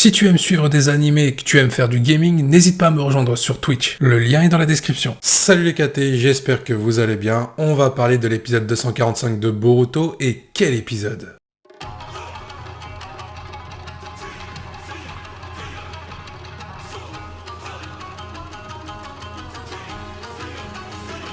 Si tu aimes suivre des animés et que tu aimes faire du gaming, n'hésite pas à me rejoindre sur Twitch. Le lien est dans la description. Salut les KT, j'espère que vous allez bien. On va parler de l'épisode 245 de Boruto et quel épisode!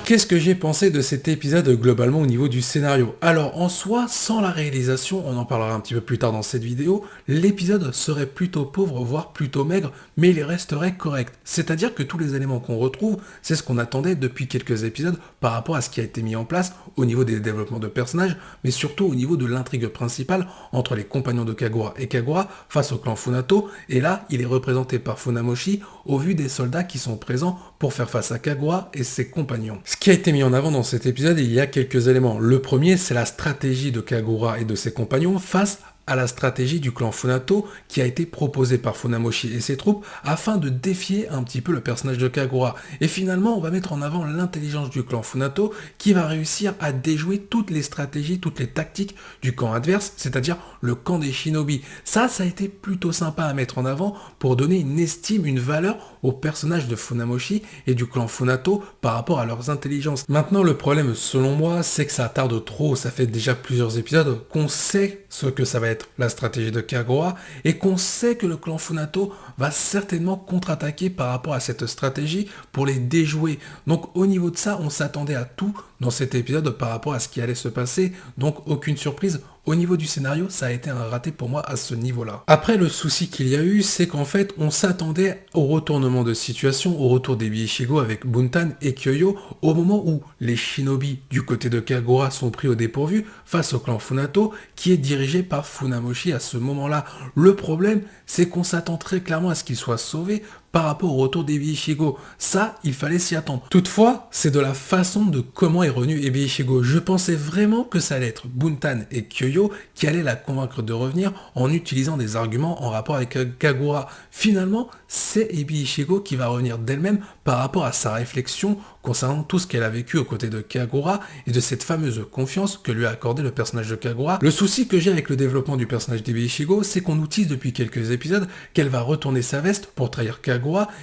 Qu'est-ce que j'ai pensé de cet épisode globalement au niveau du scénario? Alors en soi, sans la réalisation, on en parlera un petit peu plus tard dans cette vidéo, l'épisode serait plutôt pauvre, voire plutôt maigre, mais il resterait correct. C'est-à-dire que tous les éléments qu'on retrouve, c'est ce qu'on attendait depuis quelques épisodes par rapport à ce qui a été mis en place au niveau des développements de personnages, mais surtout au niveau de l'intrigue principale entre les compagnons de Kagura et Kagura face au clan Funato, et là, il est représenté par Funamoshi au vu des soldats qui sont présents pour faire face à Kagura et ses compagnons. Ce qui a été mis en avant dans cet épisode, il y a quelques éléments. Le premier, c'est la stratégie de Kagura et de ses compagnons face à la stratégie du clan Funato qui a été proposée par Funamoshi et ses troupes afin de défier un petit peu le personnage de Kagura. Et finalement, on va mettre en avant l'intelligence du clan Funato qui va réussir à déjouer toutes les stratégies, toutes les tactiques du camp adverse, c'est-à-dire le camp des shinobi. Ça a été plutôt sympa à mettre en avant pour donner une estime, une valeur au personnage de Funamoshi et du clan Funato par rapport à leurs intelligences. Maintenant, le problème, selon moi, c'est que ça tarde trop. Ça fait déjà plusieurs épisodes qu'on sait ce que ça va être la stratégie de Kagura et qu'on sait que le clan Funato va certainement contre-attaquer par rapport à cette stratégie pour les déjouer. Donc au niveau de ça, on s'attendait à tout dans cet épisode par rapport à ce qui allait se passer, donc aucune surprise. Au niveau du scénario, ça a été un raté pour moi à ce niveau-là. Après, le souci qu'il y a eu, c'est qu'en fait, on s'attendait au retournement de situation, au retour des Ichigo avec Buntan et Kyoyo, au moment où les shinobi du côté de Kagura sont pris au dépourvu face au clan Funato, qui est dirigé par Funamoshi à ce moment-là. Le problème, c'est qu'on s'attend très clairement à ce qu'il soit sauvé par rapport au retour d'Ebi Ichigo. Ça, il fallait s'y attendre. Toutefois, c'est de la façon de comment est revenu Ebi Ichigo. Je pensais vraiment que ça allait être Buntan et Kyoyo qui allaient la convaincre de revenir en utilisant des arguments en rapport avec Kagura. Finalement, c'est Ebi Ichigo qui va revenir d'elle-même par rapport à sa réflexion concernant tout ce qu'elle a vécu aux côtés de Kagura et de cette fameuse confiance que lui a accordé le personnage de Kagura. Le souci que j'ai avec le développement du personnage d'Ebi Ichigo, c'est qu'on nous tease depuis quelques épisodes qu'elle va retourner sa veste pour trahir Kagura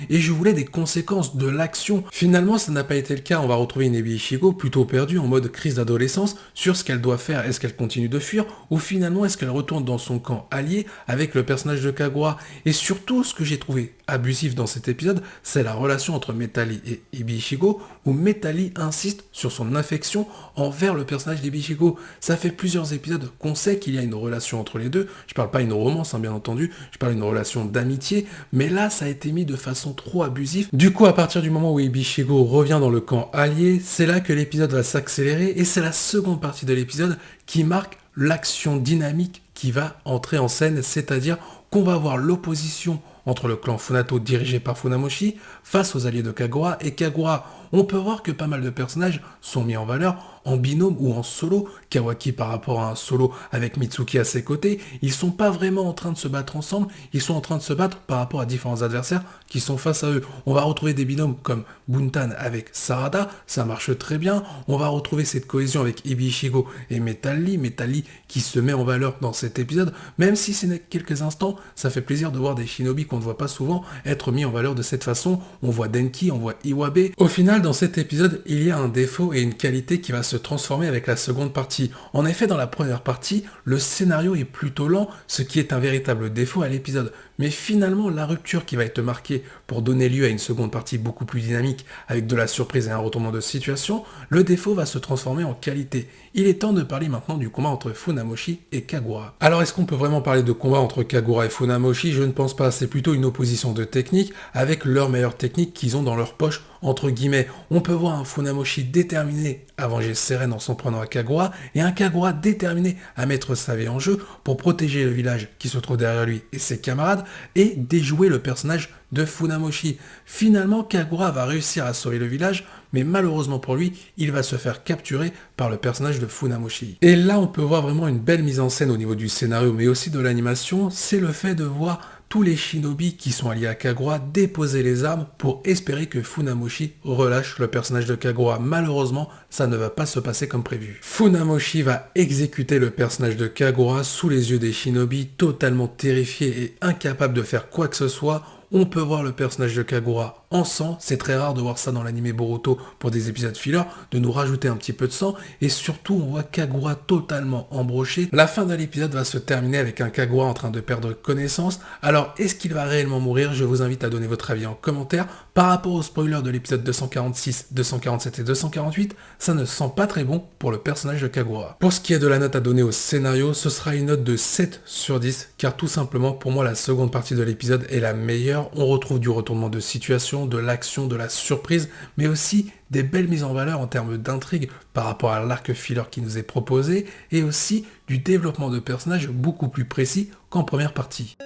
et je voulais des conséquences de l'action. Finalement, ça n'a pas été le cas. On va retrouver une Ebi Ichigo plutôt perdue en mode crise d'adolescence sur ce qu'elle doit faire. Est-ce qu'elle continue de fuir ou finalement est-ce qu'elle retourne dans son camp allié avec le personnage de Kagura? Et surtout, ce que j'ai trouvé abusif dans cet épisode, c'est la relation entre Metali et Ebi Ichigo où Metali insiste sur son affection envers le personnage d'Ebi Ichigo. Ça fait plusieurs épisodes qu'on sait qu'il y a une relation entre les deux. Je parle pas d'une romance, bien entendu, je parle d'une relation d'amitié, mais là, ça a été mis de façon trop abusive. Du coup, à partir du moment où Ebi Ichigo revient dans le camp allié, c'est là que l'épisode va s'accélérer et c'est la seconde partie de l'épisode qui marque l'action dynamique qui va entrer en scène, c'est-à-dire qu'on va avoir l'opposition entre le clan Funato dirigé par Funamoshi face aux alliés de Kagura et Kagura. On peut voir que pas mal de personnages sont mis en valeur en binôme ou en solo. Kawaki par rapport à un solo avec Mitsuki à ses côtés, ils sont pas vraiment en train de se battre ensemble, ils sont en train de se battre par rapport à différents adversaires qui sont face à eux. On va retrouver des binômes comme Buntan avec Sarada, ça marche très bien. On va retrouver cette cohésion avec Ebi Ichigo et Metali qui se met en valeur dans cet épisode, même si ce n'est que quelques instants, ça fait plaisir de voir des shinobi qu'on ne voit pas souvent être mis en valeur de cette façon. On voit Denki, on voit Iwabe. Au final, dans cet épisode, il y a un défaut et une qualité qui va se transformer avec la seconde partie. En effet, dans la première partie, le scénario est plutôt lent, ce qui est un véritable défaut à l'épisode. Mais finalement, la rupture qui va être marquée pour donner lieu à une seconde partie beaucoup plus dynamique, avec de la surprise et un retournement de situation, le défaut va se transformer en qualité. Il est temps de parler maintenant du combat entre Funamoshi et Kagura. Alors, est-ce qu'on peut vraiment parler de combat entre Kagura et Funamoshi? Je ne pense pas, c'est plutôt une opposition de techniques, avec leurs meilleures techniques qu'ils ont dans leur poche, entre guillemets. On peut voir un Funamoshi déterminé à venger Seren en s'en prenant à Kagura, et un Kagura déterminé à mettre sa vie en jeu pour protéger le village qui se trouve derrière lui et ses camarades, et déjouer le personnage de Funamoshi. Finalement, Kagura va réussir à sauver le village, mais malheureusement pour lui, il va se faire capturer par le personnage de Funamoshi. Et là, on peut voir vraiment une belle mise en scène au niveau du scénario, mais aussi de l'animation, c'est le fait de voir tous les shinobi qui sont alliés à Kagura déposer les armes pour espérer que Funamoshi relâche le personnage de Kagura. Malheureusement, ça ne va pas se passer comme prévu. Funamoshi va exécuter le personnage de Kagura sous les yeux des shinobi, totalement terrifiés et incapables de faire quoi que ce soit. On peut voir le personnage de Kagura en sang, c'est très rare de voir ça dans l'anime Boruto pour des épisodes filler, de nous rajouter un petit peu de sang, et surtout on voit Kagura totalement embroché. La fin de l'épisode va se terminer avec un Kagura en train de perdre connaissance. Alors est-ce qu'il va réellement mourir? Je vous invite à donner votre avis en commentaire. Par rapport au spoiler de l'épisode 246, 247 et 248, ça ne sent pas très bon pour le personnage de Kagura. Pour ce qui est de la note à donner au scénario, ce sera une note de 7 sur 10, car tout simplement pour moi la seconde partie de l'épisode est la meilleure. On retrouve du retournement de situation, de l'action, de la surprise, mais aussi des belles mises en valeur en termes d'intrigue par rapport à l'arc filler qui nous est proposé, et aussi du développement de personnages beaucoup plus précis qu'en première partie.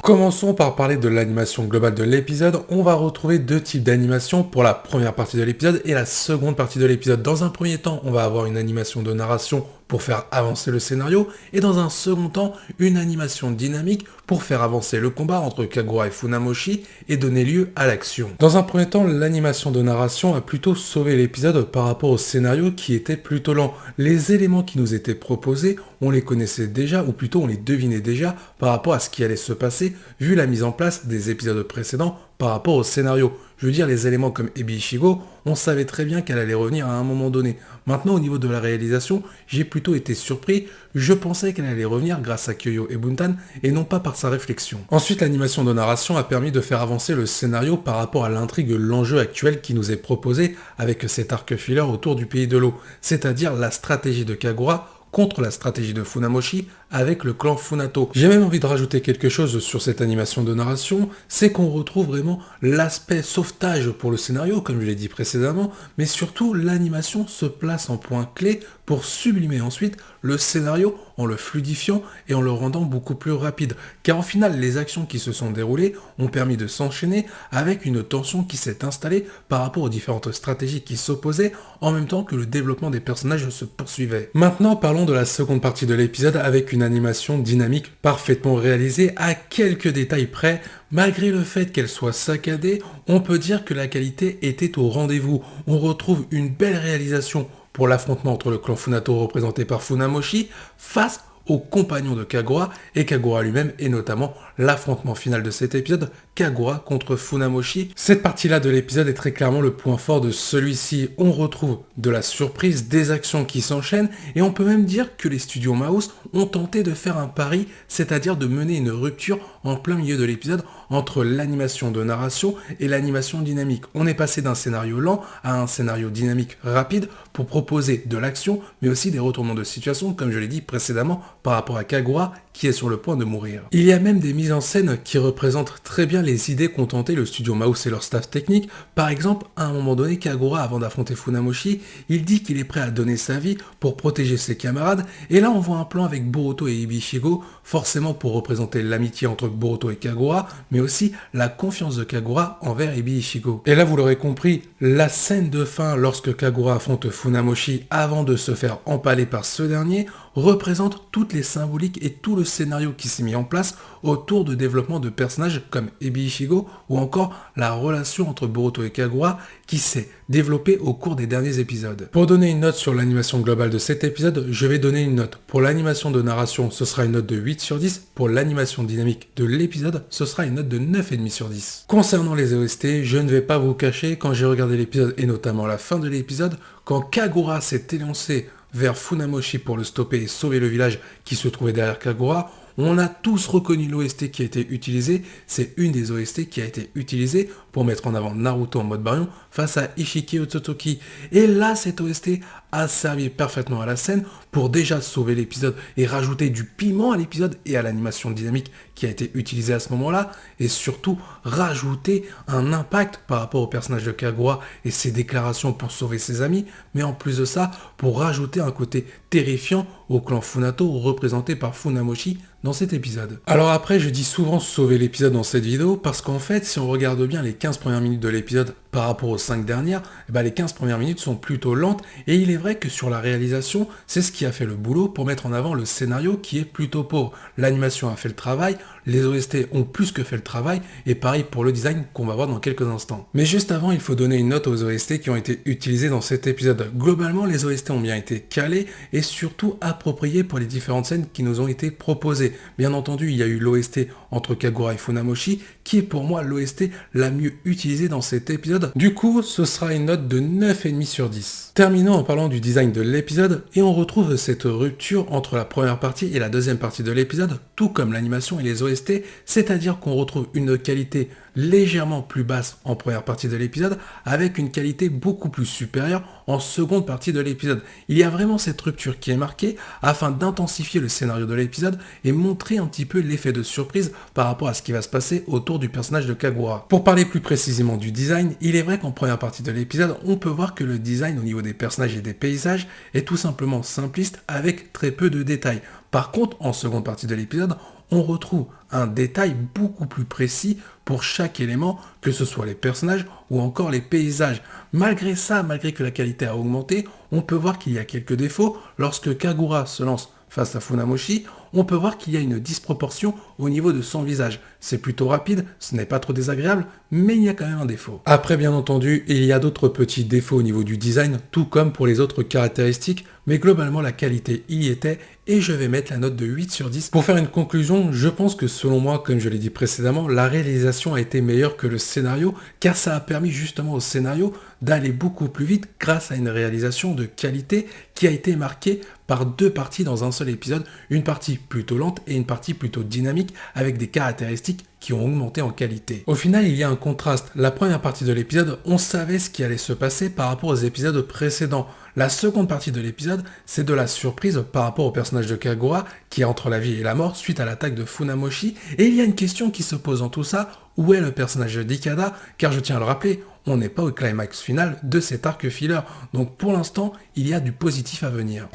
Commençons par parler de l'animation globale de l'épisode. On va retrouver deux types d'animation pour la première partie de l'épisode et la seconde partie de l'épisode. Dans un premier temps, on va avoir une animation de narration pour faire avancer le scénario, et dans un second temps, une animation dynamique pour faire avancer le combat entre Kagura et Funamoshi et donner lieu à l'action. Dans un premier temps, l'animation de narration a plutôt sauvé l'épisode par rapport au scénario qui était plutôt lent. Les éléments qui nous étaient proposés, on les connaissait déjà, ou plutôt on les devinait déjà par rapport à ce qui allait se passer, vu la mise en place des épisodes précédents par rapport au scénario. Je veux dire, les éléments comme Ebi Ishigo, on savait très bien qu'elle allait revenir à un moment donné. Maintenant, au niveau de la réalisation, j'ai plutôt été surpris. Je pensais qu'elle allait revenir grâce à Kyoyo et Buntan, et non pas par sa réflexion. Ensuite, l'animation de narration a permis de faire avancer le scénario par rapport à l'intrigue, l'enjeu actuel qui nous est proposé avec cet arc filler autour du pays de l'eau, c'est-à-dire la stratégie de Kagura contre la stratégie de Funamoshi avec le clan Funato. J'ai même envie de rajouter quelque chose sur cette animation de narration, c'est qu'on retrouve vraiment l'aspect sauvetage pour le scénario, comme je l'ai dit précédemment, mais surtout l'animation se place en point clé pour sublimer ensuite le scénario en le fluidifiant et en le rendant beaucoup plus rapide. Car en final, les actions qui se sont déroulées ont permis de s'enchaîner avec une tension qui s'est installée par rapport aux différentes stratégies qui s'opposaient en même temps que le développement des personnages se poursuivait. Maintenant, parlons de la seconde partie de l'épisode avec une animation dynamique parfaitement réalisée à quelques détails près. Malgré le fait qu'elle soit saccadée, on peut dire que la qualité était au rendez-vous. On retrouve une belle réalisation pour l'affrontement entre le clan Funato représenté par Funamoshi face aux compagnons de Kagura et Kagura lui-même, et notamment l'affrontement final de cet épisode, Kagura contre Funamoshi. Cette partie-là de l'épisode est très clairement le point fort de celui-ci. On retrouve de la surprise, des actions qui s'enchaînent, et on peut même dire que les studios Mouse ont tenté de faire un pari, c'est-à-dire de mener une rupture en plein milieu de l'épisode entre l'animation de narration et l'animation dynamique. On est passé d'un scénario lent à un scénario dynamique rapide pour proposer de l'action, mais aussi des retournements de situation, comme je l'ai dit précédemment, par rapport à Kagura qui est sur le point de mourir. Il y a même des mises en scène qui représentent très bien les idées qu'ont tenté le studio Mouse et leur staff technique. Par exemple, à un moment donné, Kagura, avant d'affronter Funamoshi, il dit qu'il est prêt à donner sa vie pour protéger ses camarades, et là on voit un plan avec Boruto et Ebi Ishigo, forcément pour représenter l'amitié entre Boruto et Kagura, mais aussi la confiance de Kagura envers Ebi Ishigo. Et là vous l'aurez compris, la scène de fin lorsque Kagura affronte Funamoshi avant de se faire empaler par ce dernier représente toutes les symboliques et tout le scénario qui s'est mis en place autour de développement de personnages comme Ebi Ishigo ou encore la relation entre Boruto et Kagura qui s'est développée au cours des derniers épisodes. Pour donner une note sur l'animation globale de cet épisode, je vais donner une note. Pour l'animation de narration, ce sera une note de 8 sur 10. Pour l'animation dynamique de l'épisode, ce sera une note de 9,5 sur 10. Concernant les OST, je ne vais pas vous cacher, quand j'ai regardé l'épisode et notamment la fin de l'épisode, quand Kagura s'est élancé vers Funamoshi pour le stopper et sauver le village qui se trouvait derrière Kagura, on a tous reconnu l'OST qui a été utilisée. C'est une des OST qui a été utilisée pour mettre en avant Naruto en mode Baryon face à Ishiki Otsutsuki. Et là, cette OST a servi parfaitement à la scène pour déjà sauver l'épisode et rajouter du piment à l'épisode et à l'animation dynamique qui a été utilisée à ce moment-là, et surtout rajouter un impact par rapport au personnage de Kagura et ses déclarations pour sauver ses amis, mais en plus de ça, pour rajouter un côté terrifiant au clan Funato représenté par Funamoshi dans cet épisode. Alors après, je dis souvent sauver l'épisode dans cette vidéo parce qu'en fait, si on regarde bien les 15 premières minutes de l'épisode par rapport aux 5 dernières, les 15 premières minutes sont plutôt lentes et il est vrai que sur la réalisation, c'est ce qui a fait le boulot pour mettre en avant le scénario qui est plutôt pauvre. L'animation a fait le travail, les OST ont plus que fait le travail et pareil pour le design qu'on va voir dans quelques instants. Mais juste avant, il faut donner une note aux OST qui ont été utilisés dans cet épisode. Globalement, les OST ont bien été calés et surtout appropriés pour les différentes scènes qui nous ont été proposées. Bien entendu, il y a eu l'OST entre Kagura et Funamoshi qui est pour moi l'OST la mieux utilisée dans cet épisode. Du coup, ce sera une note de 9,5 sur 10. Terminons en parlant du design de l'épisode et on retrouve cette rupture entre la première partie et la deuxième partie de l'épisode, tout comme l'animation et les OST, c'est-à-dire qu'on retrouve une qualité légèrement plus basse en première partie de l'épisode avec une qualité beaucoup plus supérieure en seconde partie de l'épisode. Il y a vraiment cette rupture qui est marquée afin d'intensifier le scénario de l'épisode et montrer un petit peu l'effet de surprise par rapport à ce qui va se passer autour du personnage de Kagura. Pour parler plus précisément du design, il est vrai qu'en première partie de l'épisode, on peut voir que le design au niveau des personnages et des paysages est tout simplement simpliste avec très peu de détails. Par contre, en seconde partie de l'épisode, on retrouve un détail beaucoup plus précis pour chaque élément, que ce soit les personnages ou encore les paysages. Malgré ça, malgré que la qualité a augmenté, on peut voir qu'il y a quelques défauts. Lorsque Kagura se lance face à Funamoshi, on peut voir qu'il y a une disproportion au niveau de son visage. C'est plutôt rapide, ce n'est pas trop désagréable, mais il y a quand même un défaut. Après, bien entendu, il y a d'autres petits défauts au niveau du design, tout comme pour les autres caractéristiques, mais globalement la qualité y était et je vais mettre la note de 8 sur 10. Pour faire une conclusion, je pense que selon moi, comme je l'ai dit précédemment, la réalisation a été meilleure que le scénario, car ça a permis justement au scénario d'aller beaucoup plus vite grâce à une réalisation de qualité qui a été marquée par deux parties dans un seul épisode, une partie plutôt lente et une partie plutôt dynamique avec des caractéristiques qui ont augmenté en qualité. Au final, il y a un contraste. La première partie de l'épisode, on savait ce qui allait se passer par rapport aux épisodes précédents. La seconde partie de l'épisode, c'est de la surprise par rapport au personnage de Kagura qui est entre la vie et la mort suite à l'attaque de Funamoshi. Et il y a une question qui se pose dans tout ça, où est le personnage d'Ikada? Car je tiens à le rappeler, on n'est pas au climax final de cet arc filler. Donc pour l'instant, il y a du positif à venir.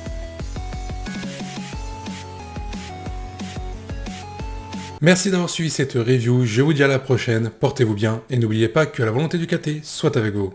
Merci d'avoir suivi cette review, je vous dis à la prochaine, portez-vous bien et n'oubliez pas que la volonté du KT soit avec vous.